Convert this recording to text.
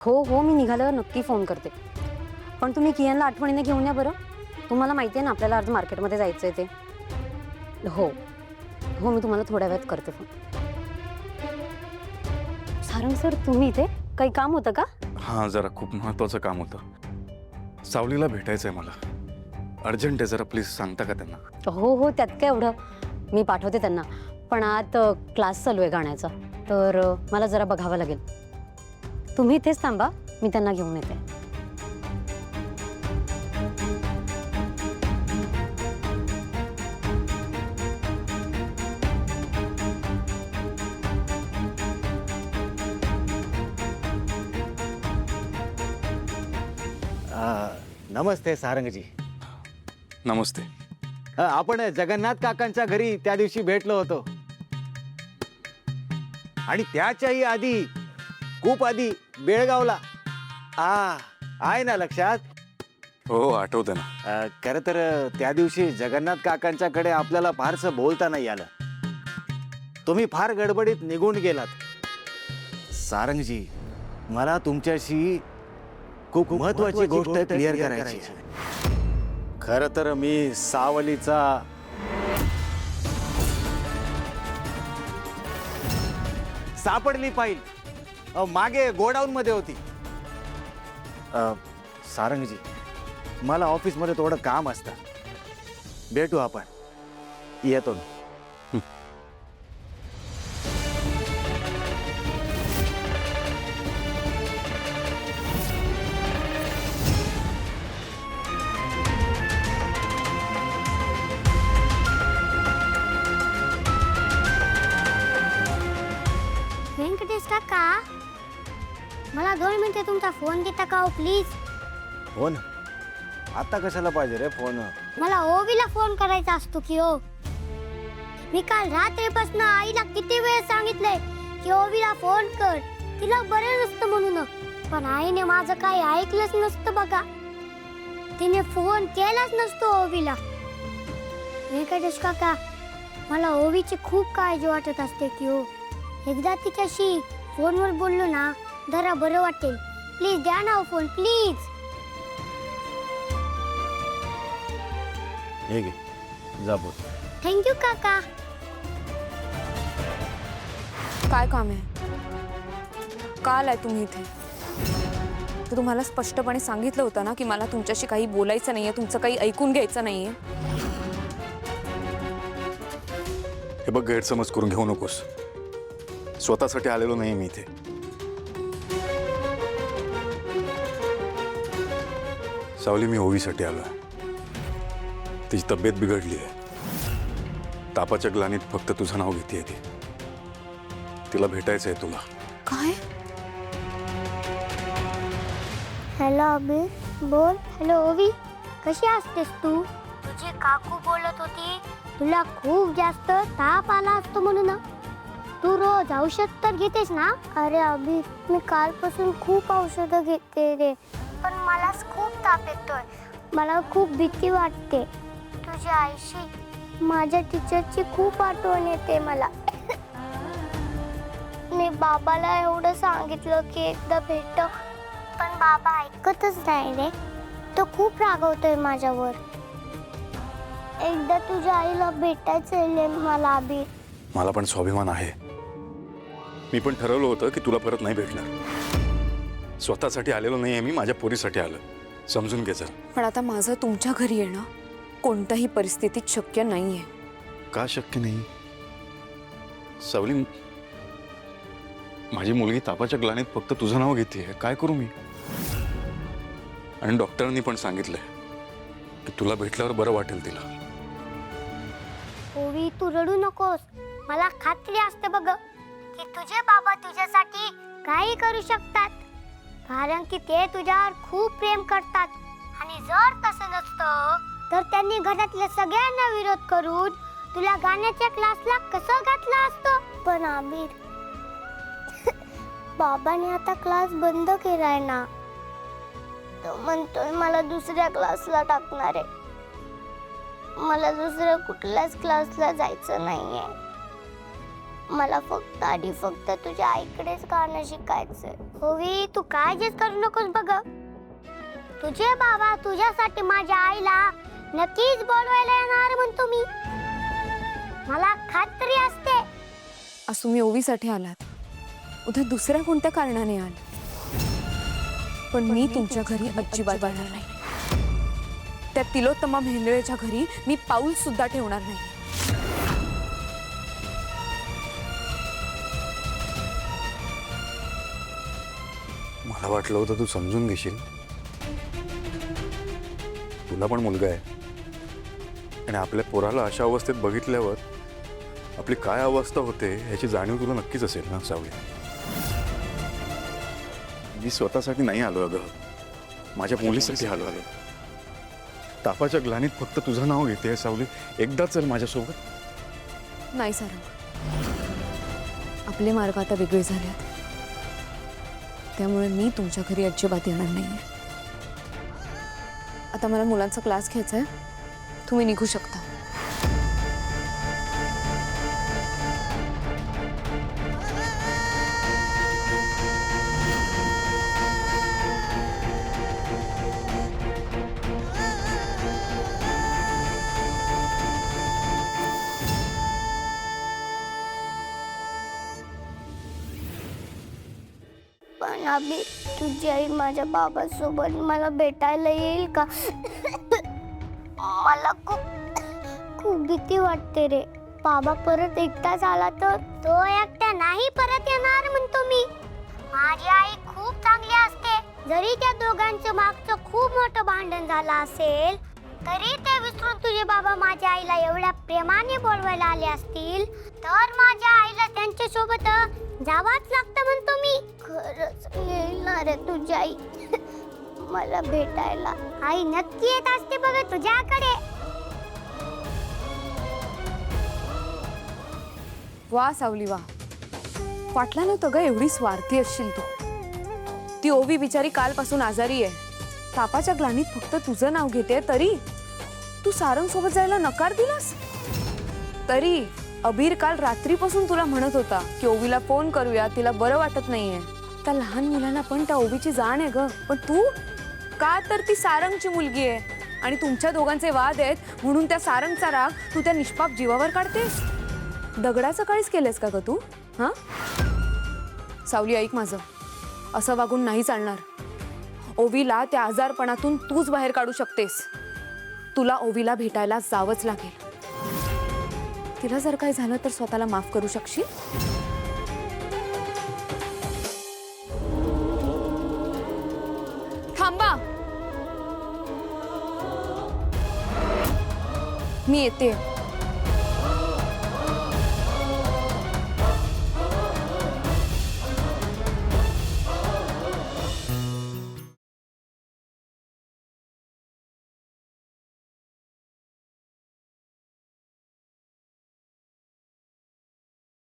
हो हो, मी निघाल्यावर नक्की फोन करते. पण तुम्ही कियांना आठवणीने घेऊन या बरं. तुम्हाला माहिती आहे ना आपल्याला आज मार्केटमध्ये जायचं आहे ते. हो हो, मी तुम्हाला थोड्या वेळात करते फोन. सारंग सर, तुम्ही इथे काही काम होतं का? हां, जरा खूप महत्त्वाचं काम होतं. सावलीला भेटायचं आहे मला. अर्जंट आहे, जरा प्लीज सांगता का त्यांना? हो हो, त्यात काय एवढं, मी पाठवते त्यांना. पण आत क्लास चालू आहे गाण्याचा, तर मला जरा बघावं लागेल. तुम्ही इथेच थांबा, मी त्यांना घेऊन येते. नमस्ते सारंगजी. नमस्ते. आपण जगन्नाथ काकांच्या घरी त्या दिवशी भेटलो होतो आणि त्याच्याही आधी खूप आधी बेळगावला. आहे ना लक्षात? हो, आठवतं ना. खरं तर त्या दिवशी जगन्नाथ काकांच्याकडे आपल्याला फारसं बोलता नाही आलं. तुम्ही फार गडबडीत निघून गेलात. सारंगजी, मला तुमच्याशी खूप महत्वाची गोष्ट क्लिअर करायची आहे. खरं तर मी सावलीचा सापडली फाईल मागे गोडाऊन मध्ये होती. सारंगजी, मला ऑफिसमध्ये थोडं काम असतं. भेटू आपण. येतो मी. व्यंकटेश काका, मला 2 मिनिटे तुमचा फोन देता का हो प्लीज? फोन? आता कशाला पाहिजे रे फोन? मला ओवीला फोन करायचा असतो की हो. मी काल रात्रीपासून आईला किती वेळ सांगितलंय की ओवीला फोन कर, तिला बरं नसतं म्हणून. पण आईने माझं काही ऐकलंच नसतं बघा. तिने फोन केलाच नसतो ओवीला. व्यंकटेश काका, मला ओवीची खूप काळजी वाटत असते की हो. एकदा तिच्याशी फोनवर बोललो ना, जरा बरं वाटेल. प्लीज द्या ना फोन, प्लीज. हे घे, जा बोल. थँक्यू काका. काय काम आहे? का आलाय तुम्ही इथे? तर तुम्हाला स्पष्टपणे सांगितलं होतं ना की मला तुमच्याशी काही बोलायचं नाहीये, तुमचं काही ऐकून घ्यायचं नाहीये. हे बघ, गैरसमज करून घेऊ नकोस. स्वतःसाठी आलेलो नाही मी इथे. सावली, मी ओवीसाठी आलोय. तिची तब्येत बिघडली आहे. तापाच्या ग्लानीत फक्त तुझं नाव घेतेय ती. तिला भेटायचंय तुला. काय? हॅलो अबी, बोल. हॅलो ओवी, कशी असतेस तू? तुझी काकू बोलत होती तुला खूप जास्त ताप आला असतो म्हणून. तू रोज औषध तर घेतेस ना? अरे अबी, मी कालपासून खूप औषधं घेते रे, पण मलाच खूप ताप येतोय. मला खूप भीती वाटते. तुझ्या आईशी माझ्या टीचरची खूप आठवण येते मला. मी बाबाला एवढं सांगितलं की एकदा भेट, पण बाबा ऐकतच नाही रे. तो खूप रागवतोय माझ्यावर. एकदा तुझ्या आईला भेटायचंय मला अबी. मला पण स्वाभिमान आहे. मी पण ठरवलं होतं की तुला परत नाही भेटणार. स्वतःसाठी आलेलो नाहीये मी, माझ्या पोरीसाठी आलं. समजून घे जरा. पण आता माझं तुमच्या घरी येणं कोणत्याही परिस्थितीत शक्य नाहीये. का शक्य नाही? सावली, माझी मुलगी तापाच्या ग्लानीत फक्त तुझं नाव घेतेय. काय करू मी? आणि डॉक्टरांनी पण सांगितलंय की तुला भेटल्यावर बरं वाटेल तिला. ओवी, तू रडू नकोस. मला खात्री असते बघ की तुझे बाबा तुझ्यासाठी काही करू शकतात, कारण की ते तुझ्यावर खूप प्रेम करतात. आणि जर तसं नसतं तर त्यांनी घरातल्या सगळ्यांना विरोध करून तुला गाण्याच्या क्लासला कसं घातलं असतं. पण आमिर, बाबाने आता क्लास बंद केलाय ना. तो म्हणतोय मला दुसऱ्या क्लासला टाकणार आहे. मला दुसऱ्या कुठल्याच क्लासला जायचं नाहीये. मला फक्त आणि फक्त तुझ्या आईकडेच गाणं शिकायचंय. ओवी तू काळजीच करू नकोस बघ. तुझे बाबा तुझ्यासाठी माझ्या आईला नक्कीच बोलवायला येणार म्हणतो मी. मला खात्री असते. आज तुम्ही ओवीसाठी आलात, उद्या दुसऱ्या कोणत्या कारणाने आल, पण मी तुमच्या घरी अजिबात जाणार नाही. त्या तिलोत्तमा भेंदळेच्या घरी मी पाऊल सुद्धा ठेवणार नाही. मला वाटलं होतं तू समजून घेशील. तुला पण मुलगा आहे आणि आपल्या पोराला अशा अवस्थेत बघितल्यावर आपली काय अवस्था होते याची जाणीव तुला नक्कीच असेल ना सावली. मी स्वतःसाठी नाही आलो अगं, माझ्या मुलीसाठी आलो. तापाच्या ग्लानीत फक्त तुझं नाव घेते सावली. एकदा चल माझ्यासोबत. नाही सारंग, आपले मार्ग आता वेगळे झालेत, त्यामुळे मी तुमच्या घरी अजिबात येणार नाहीये. आता मला मुलांचा क्लास घ्यायचा आहे, तुम्ही निघू शकता. पण अभि तुझी आई माझ्या बाबासोबत मला भेटायला येईल का? मला खूप भीती वाटते रे. बाबा परत एकटाच आला तर? तो एकटा नाही परत येणार म्हणतो मी. माझी आई खूप चांगली असते. जरी त्या दोघांचं मागचं खूप मोठं भांडण झालं असेल तरी ते विसरून तुझे बाबा माझ्या आईला एवढ्या प्रेमाने बोलवायला आले असतील तर माझ्या आईला त्यांच्या सोबत जावाच लागतं म्हणतो मी. खरंच येईल ना रे तुझी आई मला भेटायला. आई नक्की येत असते बघ तुझ्याकडे. वा सावली वा, वाटलं नव्हतं ग एवढी स्वार्थी असशील तू. ती ओवी बिचारी कालपासून आजारी आहे, तापाच्या ग्लानीत फक्त तुझं नाव घेते तरी तू सारंग सोबत जायला नकार दिलास. तरी अबीर काल रात्रीपासून तुला म्हणत होता की ओवीला फोन करूया, तिला बरं वाटत नाहीये. त्या लहान मुलांना पण त्या ओवीची जाण आहे ग, पण तू का तर ती सारंगची मुलगी आहे आणि तुमच्या दोघांचे वाद आहेत म्हणून त्या सारंगचा राग तू त्या निष्पाप जीवावर काढतेस. दगडाचं काळीच केलंस का ग तू? हा सावली, ऐक माझं, असं वागून नाही चालणार. ओवीला त्या आजारपणातून तूच बाहेर काढू शकतेस. तुला ओवीला भेटायला जावंच लागेल. तिला जर काय झालं तर स्वतःला माफ करू शकशील? थांबा, मी येते.